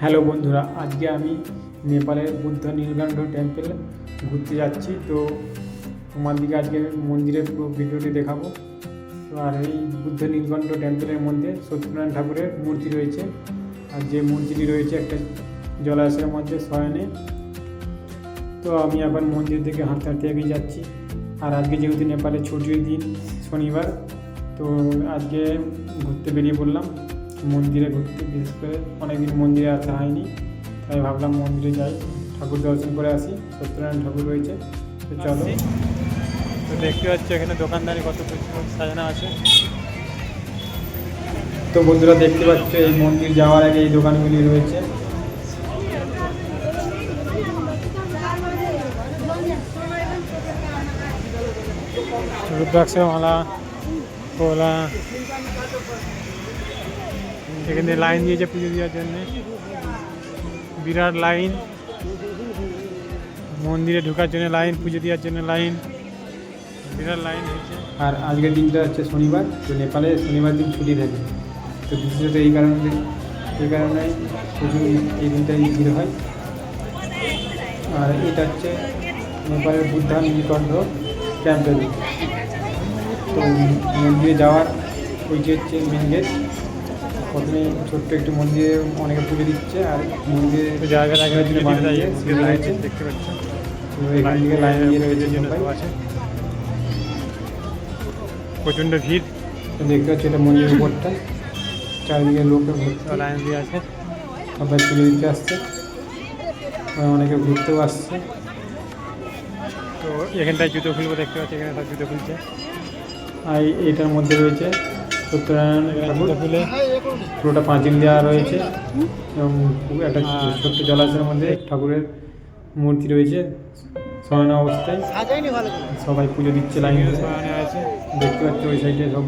Hello বন্ধুরা, আজকে আমি নেপালের বুদ্ধ নীলকণ্ঠ টেম্পল ঘুরতে যাচ্ছি। তো তোমাদেরকে আজকে মন্দিরের পুরো ভিডিওটি দেখাবো। তো আর এই বুদ্ধ নীলকণ্ঠ টেম্পলের মধ্যে সত্যনারায়ণ ঠাকুরের মূর্তি রয়েছে, আর যে মূর্তিটি রয়েছে একটা জলাশয়ের মধ্যে শয়নে। তো আমি এখন মন্দির থেকে হাঁটতে হাঁটতে এগিয়ে যাচ্ছি। আর আজকে যেহেতু নেপালের ছুটির দিন শনিবার, তো আজকে ঘুরতে বেরিয়ে পড়লাম মন্দিরে ঘুরতে। বিশেষ করে অনেকদিন মন্দিরে আসা হয়নি, তাই ভাবলাম মন্দিরে যাই, ঠাকুর দর্শন করে আসি। সত্যনারায়ণ ঠাকুর রয়েছে, তো চলো। তো দেখতে পাচ্ছি এখানে দোকানদারি কত কিছু সাজানো আছে। তো বন্ধুরা দেখতে পাচ্ছ এই মন্দির যাওয়ার আগে এই দোকানগুলি রয়েছে। রুদ্রাক্ষ মালা, কলা, এখানে লাইন দিয়েছে পুজো দেওয়ার জন্য, বিরাট লাইন। মন্দিরে ঢোকার জন্য লাইন, পুজো দেওয়ার জন্য লাইন, বিরাট লাইন হয়েছে। আর আজকের দিনটা হচ্ছে শনিবার, তো নেপালে শনিবার দিন ছুটি থাকে। তো বিশেষত এই কারণে প্রচুর এই দিনটাই ভিড় হয়। আর এটা হচ্ছে নেপালের বুদ্ধ নীলকণ্ঠ টেম্পল। তো মন্দিরে যাওয়ার ওই যে হচ্ছে মেন গেট। প্রথমে ছোট্ট একটু মন্দিরে অনেকে পুজো দিচ্ছে, আর মন্দিরে জায়গা রাখার জন্য রয়েছে, দেখতে পাচ্ছেন। তো এখান থেকে লাইন দিয়ে রয়েছে আছে, প্রচণ্ড ভিড়। তো দেখতে পাচ্ছি এটা মন্দিরের উপরটা, চারিদিকে লোকের ভর্তি, লাইন দিয়ে আছে, সবাই পুজো দিতে আসছে, অনেকে ঘুরতেও আসছে। তো এখানটায় জুতো খুলবো, দেখতে পাচ্ছি এখানে সব জুতো খুলছে। আর এটার মধ্যে রয়েছে সত্যনারায়ণ ঠাকুর, পুরোটা পাঁচিল দেওয়া রয়েছে, এবং একটা ছোট্ট জলাশয়ের মধ্যে ঠাকুরের মূর্তি রয়েছে শয়ন অবস্থায়। সবাই পুজো দিচ্ছে লাইন শয়নে আছে, দেখতে পাচ্ছি ওই সাইডে সব।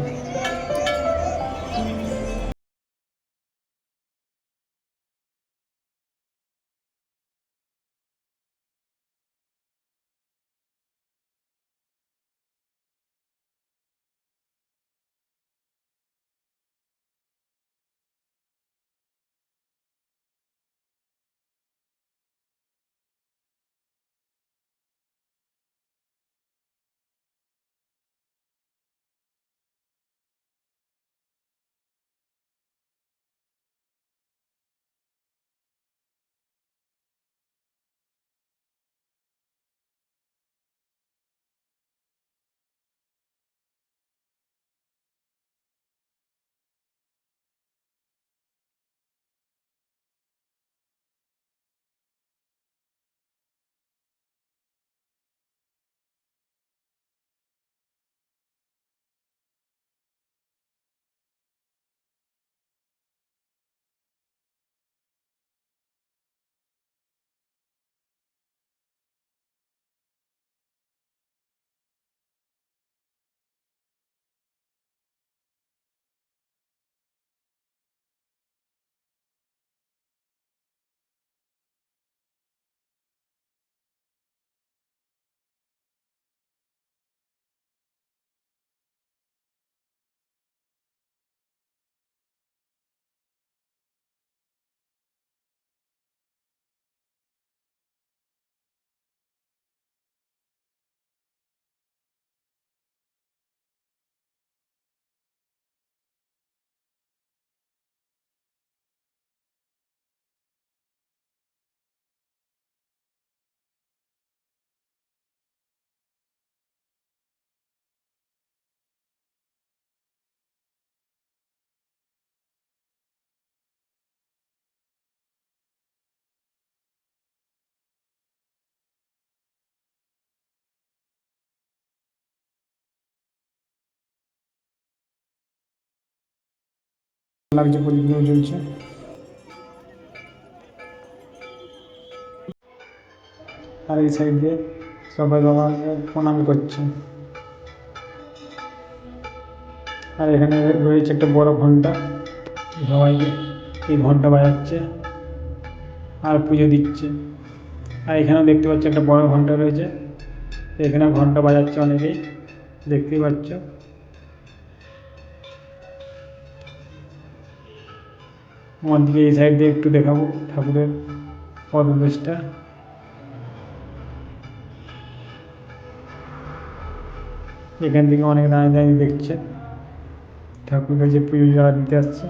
লাগছে, প্রদীপ জ্বলছে। আর এই সাইডে সবাই বাবাকে প্রণাম করছে। আর এখানে রয়েছে একটা বড় ঘন্টা, সবাইকে এই ঘন্টা বাজাচ্ছে আর পুজো দিচ্ছে। আর এখানেও দেখতে পাচ্ছি একটা বড় ঘন্টা রয়েছে, এখানে ঘন্টা বাজাচ্ছে অনেকেই, দেখতেই পাচ্ছ। আমার দিকে এই সাইড দিয়ে একটু দেখাবো ঠাকুরের পদবেশটা। এখান থেকে অনেক দাঁড়িয়ে দেখছে ঠাকুরকে যে পুজো যারা দিতে আসছে।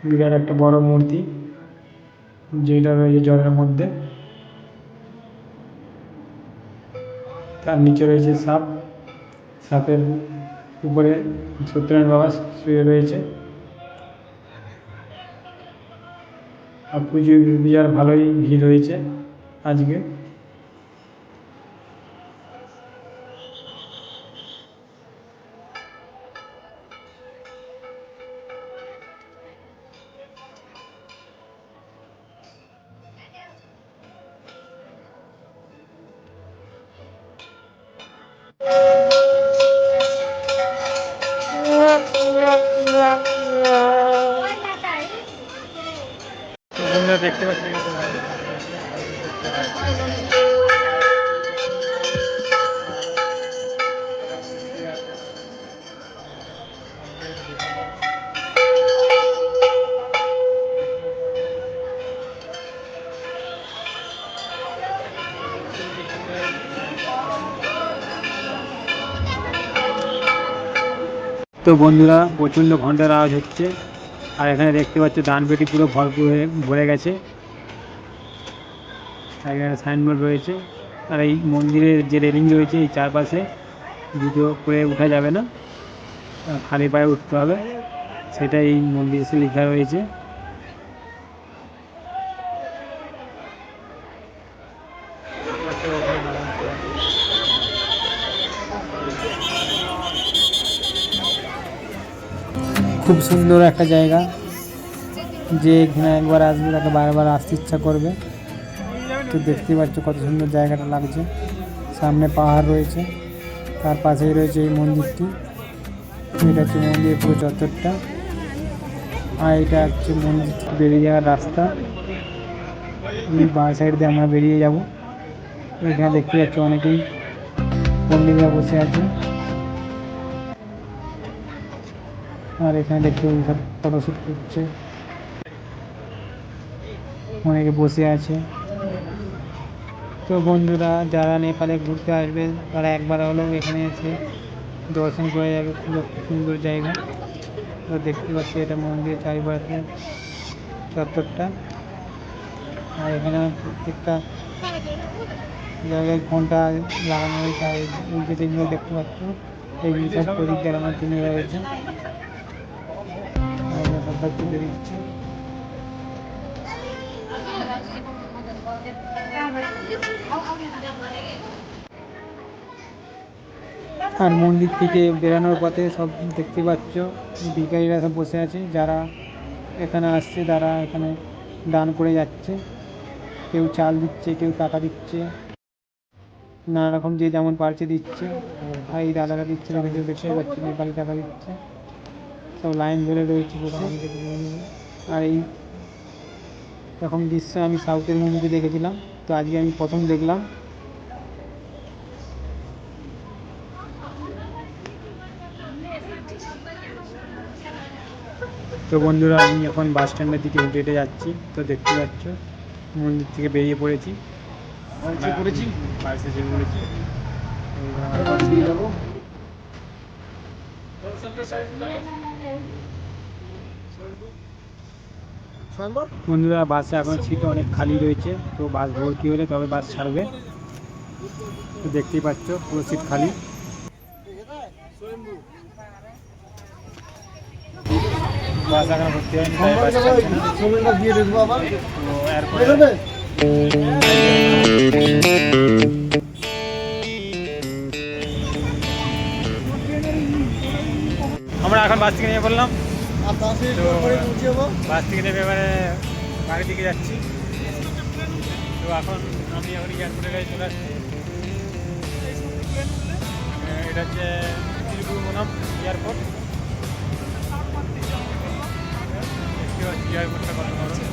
বিরাট একটা বড় মূর্তি যেটা রয়েছে জলের মধ্যে, তার নিচে রয়েছে সাপ, সাপের উপরে সত্যনারায়ণ বাবা শুয়ে রয়েছে। আর পুজো বিয়ার ভালোই ভিড় হয়েছে আজকে। দেখতে পাচ্ছি তো বন্ধুরা, প্রচণ্ড ঘন্টার আওয়াজ হচ্ছে। আর এখানে দেখতে পাচ্ছ দানপেটি পুরো ভরপুর হয়ে ভরে গেছে। এখানে সাইনবোর্ড রয়েছে। আর এই মন্দিরের যে রেলিং রয়েছে এই চারপাশে জুতো করে উঠা যাবে না, খালি পায়ে উঠতে হবে, সেটা এই মন্দিরে লেখা রয়েছে। খুব সুন্দর একটা জায়গা, যে এখানে একবার আসবে তাকে বারবার আসতে ইচ্ছা করবে। তো দেখতে পাচ্ছ কত সুন্দর জায়গাটা লাগছে। সামনে পাহাড় রয়েছে, তার পাশেই রয়েছে এই মন্দিরটি। এটা হচ্ছে মন্দিরের পুরো চত্বরটা। আর এটা হচ্ছে মন্দির বেরিয়ে যাওয়ার রাস্তা। এই বাঁ সাইড দিয়ে আমরা বেরিয়ে যাব। এখানে দেখতে পাচ্ছি অনেকেই পণ্ডিতরা বসে আছে। আর এখানে দেখতে সব ফটোশ্যুট করছে, অনেকে বসে আছে। তো বন্ধুরা, যারা নেপালে ঘুরতে আসবে তারা একবার হলেও এখানে এসে দর্শন করে যাবে। খুব সুন্দর জায়গা। তো দেখতে পাচ্ছি এটা মন্দিরের চারিপাশে চত্বরটা। আর এখানে প্রত্যেকটা জায়গায় ঘন্টা লাগানো হয়েছে। আর এই যে যেগুলো দেখতে পাচ্ছ এইগুলি সব প্রদীপ জ্বালানোর জন্য রয়েছে। সবাই তুলে দিচ্ছে। আর মন্দির থেকে বেরানোর পথে সব দেখতে পাচ্ছ ভিখারিরা সব বসে আছে। যারা এখানে আসছে তারা এখানে দান করে যাচ্ছে। কেউ চাল দিচ্ছে, কেউ টাকা দিচ্ছে, নানা রকম যে যেমন পারছে দিচ্ছে। আর এই দাদারা দিচ্ছে, দেখতে পাচ্ছি নেপালি টাকা দিচ্ছে। সব লাইন ধরে রয়েছে বসে। আর এই রকম দৃশ্য আমি সাউথের মুভিতে দেখেছিলাম, তো আজকে আমি প্রথম দেখলাম। তো বন্ধুরা, আমি এখন বাস স্ট্যান্ডের দিকে হেঁটে হেঁটে যাচ্ছি। তো দেখতে পাচ্ছ মন্দির থেকে বেরিয়ে পড়েছি। বন্ধুরা, বাসে এখন সিট অনেক খালি রয়েছে। তো বাস ভর্তি হলে তবে বাস ছাড়বে। তো দেখতেই পাচ্ছ পুরো সিট খালি। বাস এখন ভর্তি হয়নি, তাই বাস ছাড়ছে না। তো এরপরে আমরা এখন বাস থেকে নিয়ে পড়লাম। বাস থেকে নেমে এবারে বাড়ির দিকে যাচ্ছি। তো এখন আমি এখন এয়ারপোর্টের কাছে চলে আসছি। এটা হচ্ছে তিরুভুবনম এয়ারপোর্ট। দেখতে পাচ্ছি এয়ারপোর্টটা কত বড়।